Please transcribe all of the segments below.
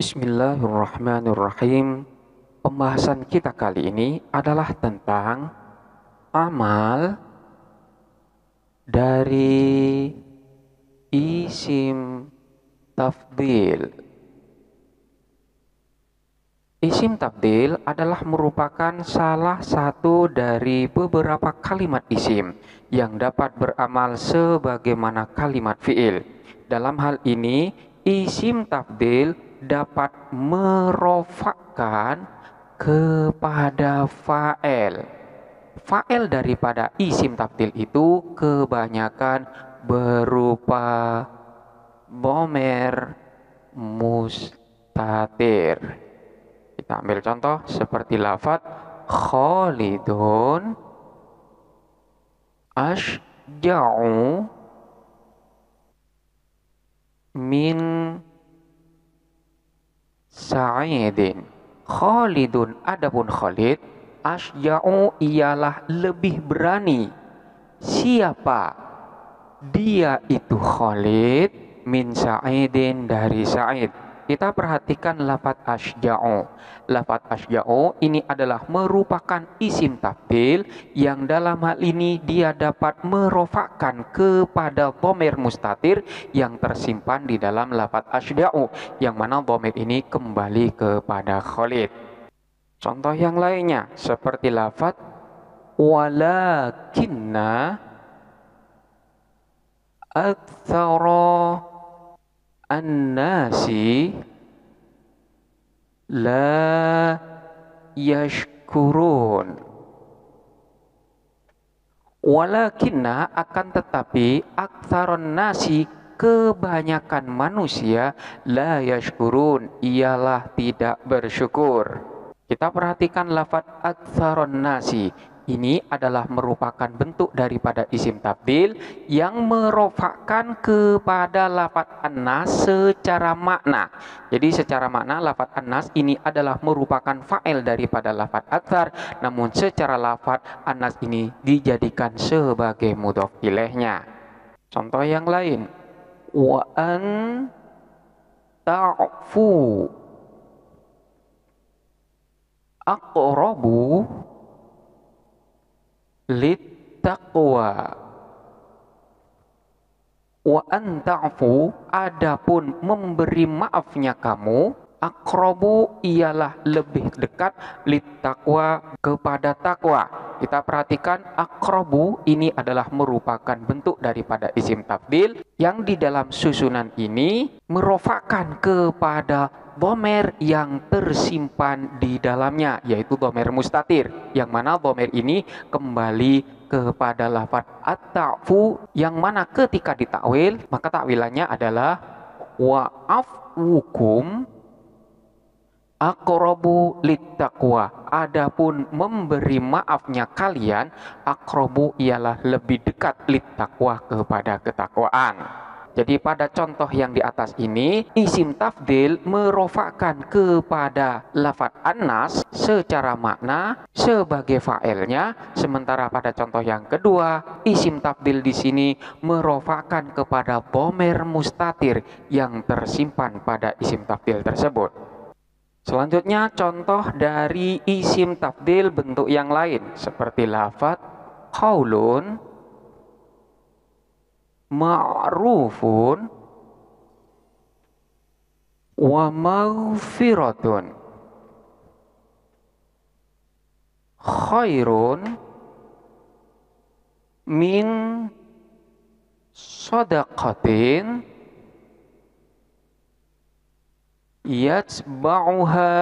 Bismillahirrahmanirrahim. Pembahasan kita kali ini adalah tentang amal dari isim tafdil. Isim tafdil adalah merupakan salah satu dari beberapa kalimat isim yang dapat beramal sebagaimana kalimat fiil. Dalam hal ini, isim tafdil dapat merofakkan kepada fa'il. Fa'il daripada isim tafdil itu kebanyakan berupa dhamir mustatir. Kita ambil contoh seperti lafaz Khalidun asja'u min Sa'idin. Khalidun, adapun Khalid, asja'u ialah lebih berani. Siapa? Dia itu Khalid min Sa'idin, dari Sa'id. Kita perhatikan lafaz asja'u. Lafaz asja'u ini adalah merupakan isim tafdil yang dalam hal ini dia dapat merofakkan kepada dhamir mustatir yang tersimpan di dalam lafaz asja'u, yang mana dhamir ini kembali kepada Khalid. Contoh yang lainnya seperti lafaz walakinna aktsara an-nasi la yashkurun. Walakinna, akan tetapi, aktsaron nasi, kebanyakan manusia, la yashkurun, ialah tidak bersyukur. Kita perhatikan lafaz aktsaron nasi. Ini adalah merupakan bentuk daripada isim tafdil yang merofakkan kepada lafaz an-nas secara makna. Jadi secara makna lafaz an-nas ini adalah merupakan fa'il daripada lafaz aktsar, namun secara lafaz an-nas ini dijadikan sebagai mudhof ilaihnya. Contoh yang lain, wa an ta'fu aqrabu littaqwa. Wa anta'fu, adapun memberi maafnya kamu, aqrabu ialah lebih dekat, littaqwa, kepada takwa. Kita perhatikan aqrabu ini adalah merupakan bentuk daripada isim tafdil yang di dalam susunan ini merofakkan kepada dhamir yang tersimpan di dalamnya, yaitu dhamir mustatir, yang mana dhamir ini kembali kepada lafaz at-ta'fu, yang mana ketika ditakwil maka takwilannya adalah wa'afwukum aqrabu littaqwa. Adapun memberi maafnya kalian, aqrabu ialah lebih dekat littaqwa, kepada ketakwaan. Jadi pada contoh yang di atas ini, isim tafdil merofakkan kepada lafaz an-nas secara makna sebagai fa'ilnya, sementara pada contoh yang kedua, isim tafdil di sini merofakkan kepada dhamir mustatir yang tersimpan pada isim tafdil tersebut. Selanjutnya contoh dari isim tafdil bentuk yang lain seperti lafaz qaulun ma'rufun wa maghfiratun khairun min shadaqatin yatba'uha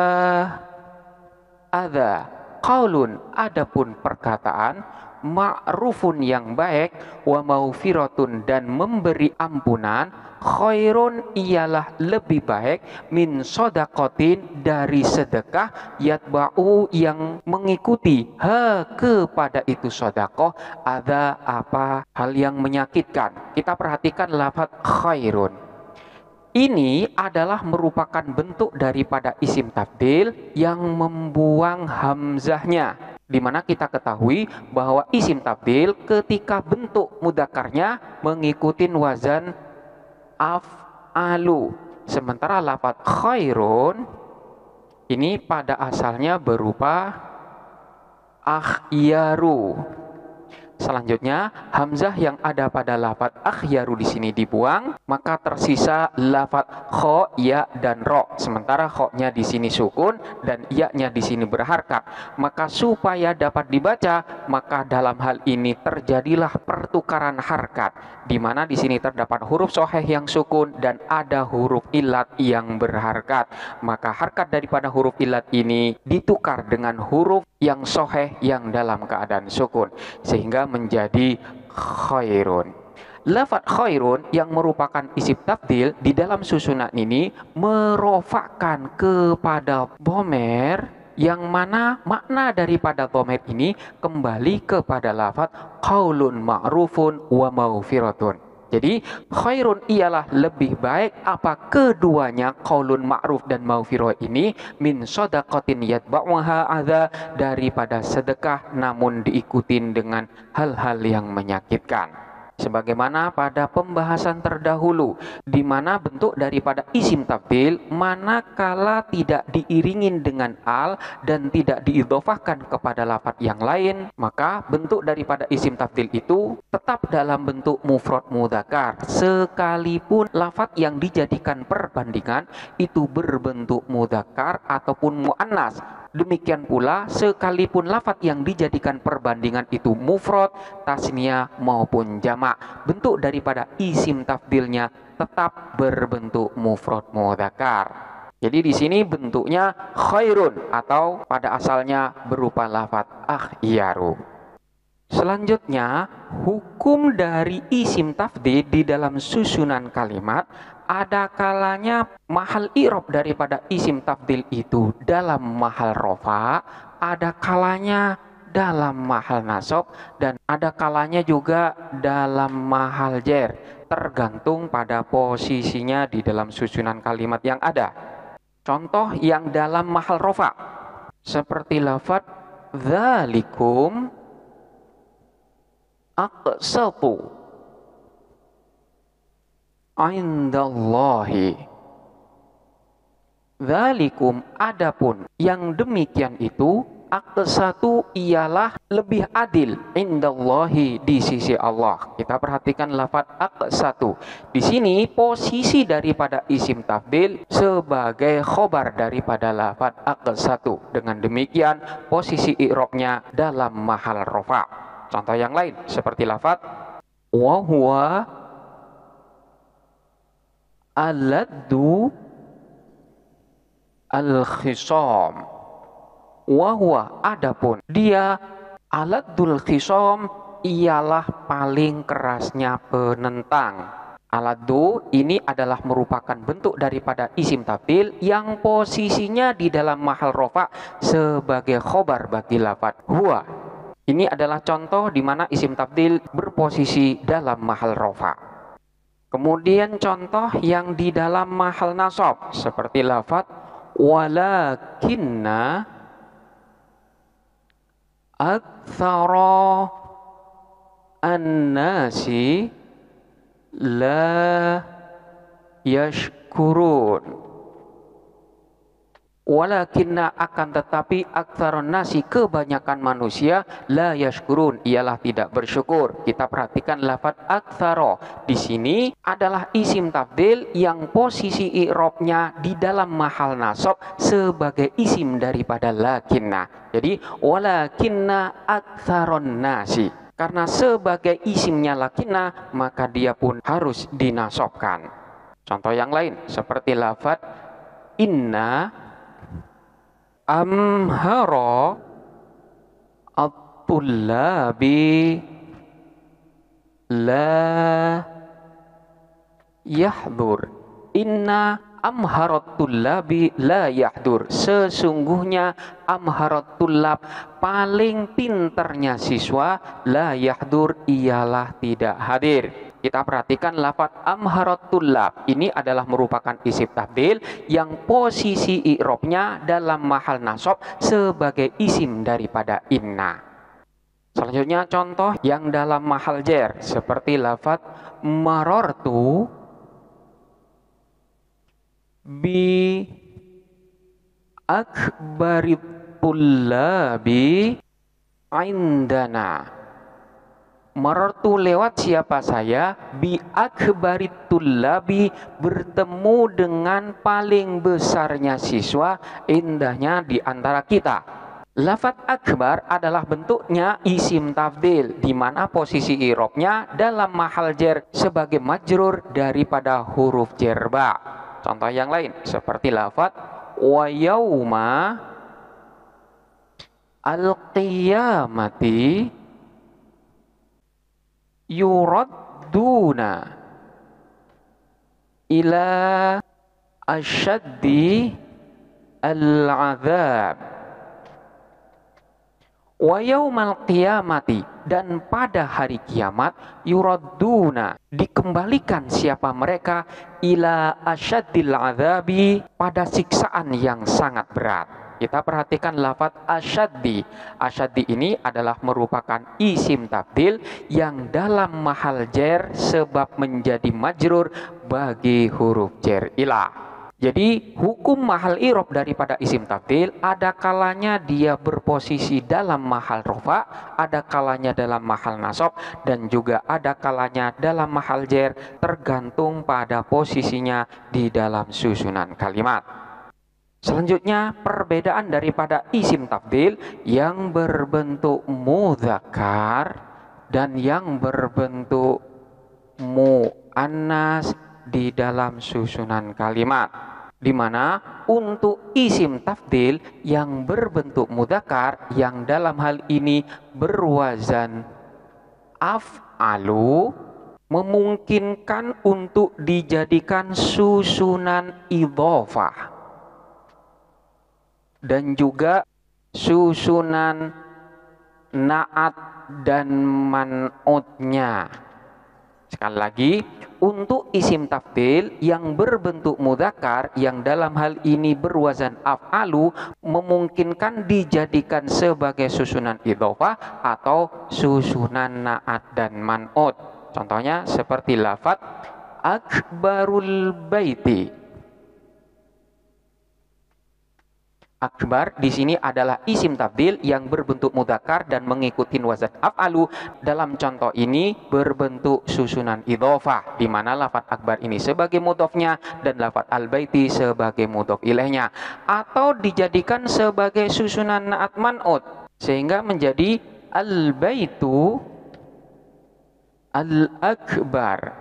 adza. Qaulun, adapun perkataan, ma'rufun yang baik, wa maghfiratun dan memberi ampunan, khairun ialah lebih baik, min shadaqatin dari sedekah, yatba'u yang mengikuti, ha kepada itu sedekah, ada apa hal yang menyakitkan. Kita perhatikan lafaz khairun. Ini adalah merupakan bentuk daripada isim tafdil yang membuang hamzahnya, di mana kita ketahui bahwa isim tafdil ketika bentuk mudzakarnya mengikuti wazan af'alu. Sementara lafaz khairun ini pada asalnya berupa akhyaru. Selanjutnya, hamzah yang ada pada lafaz akhyaru di sini dibuang, maka tersisa lafaz kho, ya, dan ro. Sementara kho-nya di sini sukun dan ya-nya di sini berharkat. Maka supaya dapat dibaca, maka dalam hal ini terjadilah pertukaran harkat, di mana di sini terdapat huruf soheh yang sukun dan ada huruf ilat yang berharkat. Maka harkat daripada huruf ilat ini ditukar dengan huruf yang soheh yang dalam keadaan sukun, sehingga menjadi khairun. Lafaz khairun yang merupakan isim tafdil di dalam susunan ini merofakkan kepada dhamir, yang mana makna daripada dhamir ini kembali kepada lafaz qaulun ma'rufun wa maghfiratun. Jadi khairun ialah lebih baik apa keduanya, qaulun ma'ruf dan maghfirah ini, min shadaqatin yatba'uha adza, daripada sedekah namun diikutin dengan hal-hal yang menyakitkan. Sebagaimana pada pembahasan terdahulu, di mana bentuk daripada isim tafdil manakala tidak diiringin dengan al dan tidak diidhofahkan kepada lafaz yang lain, maka bentuk daripada isim tafdil itu tetap dalam bentuk mufrad mudzakkar, sekalipun lafaz yang dijadikan perbandingan itu berbentuk mudzakkar ataupun muannas. Demikian pula sekalipun lafaz yang dijadikan perbandingan itu mufrad, tasniyah maupun jamak, bentuk daripada isim tafdilnya tetap berbentuk mufrad mudzakkar. Jadi di sini bentuknya khairun atau pada asalnya berupa lafaz akhyaru. Selanjutnya, hukum dari isim tafdil di dalam susunan kalimat, ada kalanya mahal i'rab daripada isim tafdil itu dalam mahal rofa, ada kalanya dalam mahal nasab, dan ada kalanya juga dalam mahal jer, tergantung pada posisinya di dalam susunan kalimat yang ada. Contoh yang dalam mahal rofa seperti lafaz dzalikum aqsatu indallahi. Dzalikum, adapun yang demikian itu, aqsatu ialah lebih adil, indallahi, di sisi Allah. Kita perhatikan lafaz aqsatu. Di sini posisi daripada isim tafdil sebagai khobar daripada lafaz aqsatu. Dengan demikian posisi i'rabnya dalam mahal rofa. Contoh yang lain seperti lafaz wa huwa aladdu al-khisam. Wahwa, adapun dia, aladdul khisam ialah paling kerasnya penentang. Aladdu ini adalah merupakan bentuk daripada isim tafdil yang posisinya di dalam mahal rofa sebagai khobar bagi lafaz huwa. Ini adalah contoh di mana isim tafdil berposisi dalam mahal rofa. Kemudian contoh yang di dalam mahal nasab seperti lafaz walakinna aktsara annasi la yashkurun. Walakinna, akan tetapi, aktsaron nasi, kebanyakan manusia, la yashkurun, ialah tidak bersyukur. Kita perhatikan lafaz aktsara di sini adalah isim tafdil yang posisi i'rabnya di dalam mahal nasab sebagai isim daripada lakinna. Jadi walakinna aktsaron nasi, karena sebagai isimnya lakinna maka dia pun harus dinasabkan. Contoh yang lain seperti lafaz inna amhara at-tullabi la yahdur. Inna amharat tullabi la yahdur, sesungguhnya amharat tullab, paling pinternya siswa, la yahdur, ialah tidak hadir. Kita perhatikan lafaz amharat tullab ini adalah merupakan isim tafdil yang posisi i'rabnya dalam mahal nasab sebagai isim daripada inna. Selanjutnya contoh yang dalam mahal jer seperti lafaz marartu bi akbarit tullabi indana. Marartu lewat siapa saya, bi akbarit tullabi bertemu dengan paling besarnya siswa, indahnya di antara kita. Lafaz akbar adalah bentuknya isim tafdil, di mana posisi i'rabnya dalam mahal jar sebagai majrur daripada huruf jar ba. Contoh yang lain seperti lafaz wa yauma al-qiyamati yuradduna ila asyaddi al-'adzab. Wa yaumal qiyamati, dan pada hari kiamat, yuradduna, dikembalikan siapa mereka, ila asyaddil 'adzabi, pada siksaan yang sangat berat. Kita perhatikan lafaz asyaddi. Asyaddi ini adalah merupakan isim tafdil yang dalam mahal jar sebab menjadi majrur bagi huruf jar ila. Jadi hukum mahal i'rab daripada isim tafdil, ada kalanya dia berposisi dalam mahal rofa, ada kalanya dalam mahal nasab, dan juga ada kalanya dalam mahal jar, tergantung pada posisinya di dalam susunan kalimat. Selanjutnya, perbedaan daripada isim tafdil yang berbentuk mudzakkar dan yang berbentuk muannas di dalam susunan kalimat. Di mana untuk isim tafdil yang berbentuk mudzakkar, yang dalam hal ini berwazan af'alu, memungkinkan untuk dijadikan susunan idhofah dan juga susunan na'at dan man'utnya. Sekali lagi, untuk isim tafdil yang berbentuk mudzakkar, yang dalam hal ini berwazan af'alu, memungkinkan dijadikan sebagai susunan idhofah atau susunan na'at dan man'ut. Contohnya seperti lafaz akbarul baiti. Akbar di sini adalah isim tafdil yang berbentuk mudzakkar dan mengikuti wazan af'alu. Dalam contoh ini berbentuk susunan idhofah, di mana lafaz akbar ini sebagai mudhofnya dan lafaz al-baiti sebagai mudhof ilaihnya, atau dijadikan sebagai susunan na'at man'ut sehingga menjadi al-baitu al-akbar.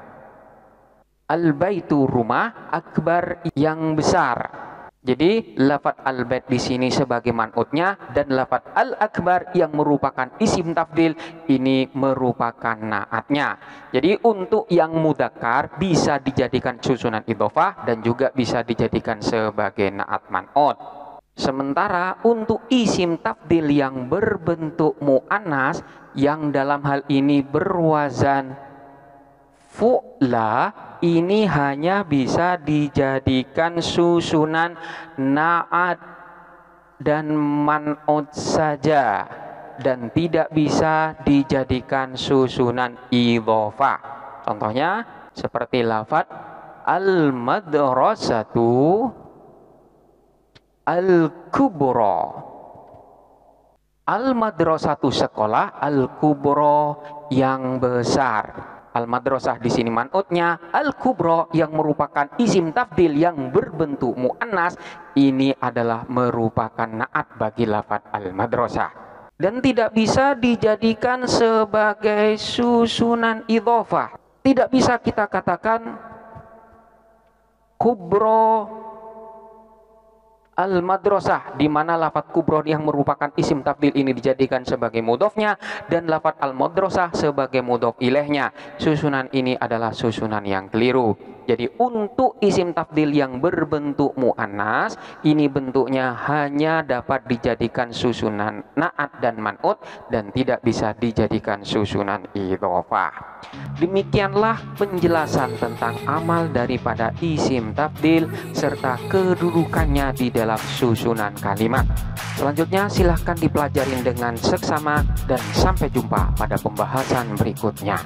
Al-baitu rumah, akbar yang besar. Jadi lafaz al-bait di sini sebagai man'utnya dan lafaz al-akbar yang merupakan isim tafdil ini merupakan na'atnya. Jadi untuk yang mudzakkar bisa dijadikan susunan idhofah dan juga bisa dijadikan sebagai na'at man'ut. Sementara untuk isim tafdil yang berbentuk muannas, yang dalam hal ini berwazan fu'la, ini hanya bisa dijadikan susunan na'at dan man'ut saja dan tidak bisa dijadikan susunan idhofah. Contohnya seperti lafaz al-madrasatu al-kubra. Al-madrasatu sekolah, al-kubra yang besar. Al-madrasah di sini man'utnya, al-kubra yang merupakan isim tafdil yang berbentuk muannas, ini adalah merupakan na'at bagi lafaz al-madrasah dan tidak bisa dijadikan sebagai susunan idhofah. Tidak bisa kita katakan kubra al-madrasah, di mana lafaz kubro yang merupakan isim tafdil ini dijadikan sebagai mudhofnya dan lafaz al-madrasah sebagai mudhof ilaihnya. Susunan ini adalah susunan yang keliru. Jadi untuk isim tafdil yang berbentuk muannas, ini bentuknya hanya dapat dijadikan susunan na'at dan man'ut dan tidak bisa dijadikan susunan idhofah. Demikianlah penjelasan tentang amal daripada isim tafdil serta kedudukannya di dalam susunan kalimat. Selanjutnya silahkan dipelajari dengan seksama dan sampai jumpa pada pembahasan berikutnya.